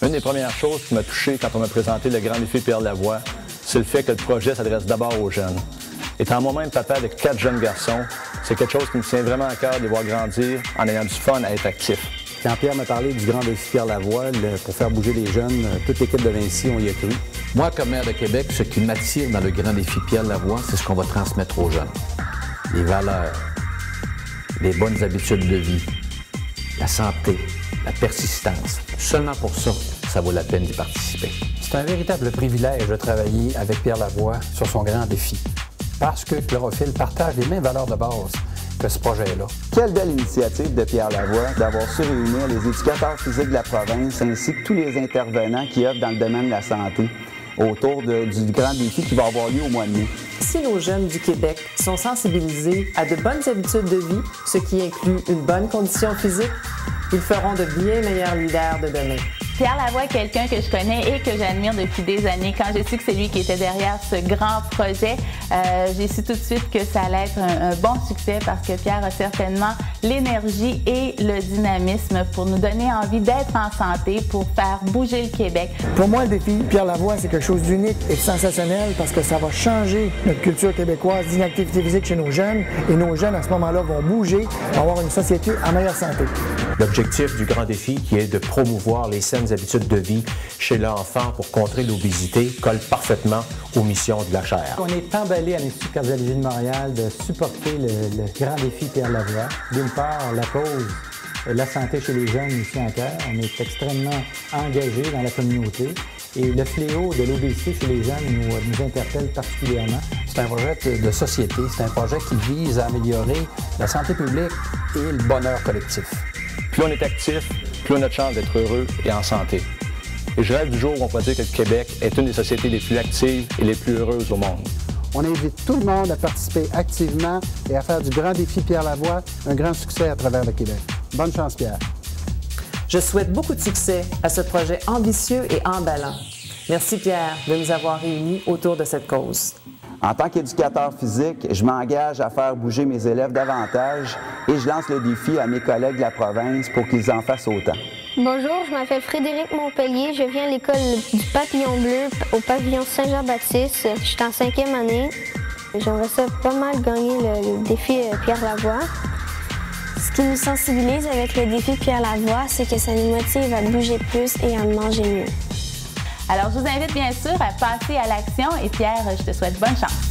Une des premières choses qui m'a touché quand on m'a présenté le grand défi Pierre Lavoie, c'est le fait que le projet s'adresse d'abord aux jeunes. Étant moi-même papa de 4 jeunes garçons, c'est quelque chose qui me tient vraiment à cœur de les voir grandir en ayant du fun à être actifs. Quand Pierre m'a parlé du grand défi Pierre Lavoie, pour faire bouger les jeunes, toute l'équipe de Vinci, on y a cru. Moi, comme maire de Québec, ce qui m'attire dans le grand défi Pierre Lavoie, c'est ce qu'on va transmettre aux jeunes. Les valeurs, les bonnes habitudes de vie, la santé, la persistance. Seulement pour ça, ça vaut la peine d'y participer. C'est un véritable privilège de travailler avec Pierre Lavoie sur son grand défi, parce que Chlorophylle partage les mêmes valeurs de base que ce projet-là. Quelle belle initiative de Pierre Lavoie d'avoir su réunir les éducateurs physiques de la province ainsi que tous les intervenants qui œuvrent dans le domaine de la santé autour du grand défi qui va avoir lieu au mois de mai. Si nos jeunes du Québec sont sensibilisés à de bonnes habitudes de vie, ce qui inclut une bonne condition physique, ils feront de bien meilleurs leaders de demain. Pierre Lavoie est quelqu'un que je connais et que j'admire depuis des années. Quand j'ai su que c'est lui qui était derrière ce grand projet, j'ai su tout de suite que ça allait être un bon succès parce que Pierre a certainement l'énergie et le dynamisme pour nous donner envie d'être en santé, pour faire bouger le Québec. Pour moi, le défi Pierre Lavoie, c'est quelque chose d'unique et de sensationnel parce que ça va changer notre culture québécoise d'inactivité physique chez nos jeunes et nos jeunes, à ce moment-là, vont bouger pour avoir une société en meilleure santé. L'objectif du grand défi, qui est de promouvoir les saines habitudes de vie chez l'enfant pour contrer l'obésité, colle parfaitement aux missions de la chaire. On est emballé à l'Institut cardiologie de Montréal de supporter le grand défi Pierre Lavoie. D'une part, la cause, la santé chez les jeunes ici en cœur. On est extrêmement engagé dans la communauté et le fléau de l'obésité chez les jeunes nous interpelle particulièrement. C'est un projet de société, c'est un projet qui vise à améliorer la santé publique et le bonheur collectif. Plus on est actif, plus on a de chance d'être heureux et en santé. Et je rêve du jour où on peut dire que le Québec est une des sociétés les plus actives et les plus heureuses au monde. On invite tout le monde à participer activement et à faire du grand défi Pierre Lavoie un grand succès à travers le Québec. Bonne chance, Pierre. Je souhaite beaucoup de succès à ce projet ambitieux et emballant. Merci Pierre de nous avoir réunis autour de cette cause. En tant qu'éducateur physique, je m'engage à faire bouger mes élèves davantage et je lance le défi à mes collègues de la province pour qu'ils en fassent autant. Bonjour, je m'appelle Frédéric Montpellier. Je viens à l'école du Papillon Bleu au pavillon Saint-Jean-Baptiste. Je suis en 5e année. J'aimerais ça pas mal gagner le défi Pierre Lavoie. Ce qui nous sensibilise avec le défi Pierre Lavoie, c'est que ça nous motive à bouger plus et à manger mieux. Alors, je vous invite bien sûr à passer à l'action et Pierre, je te souhaite bonne chance.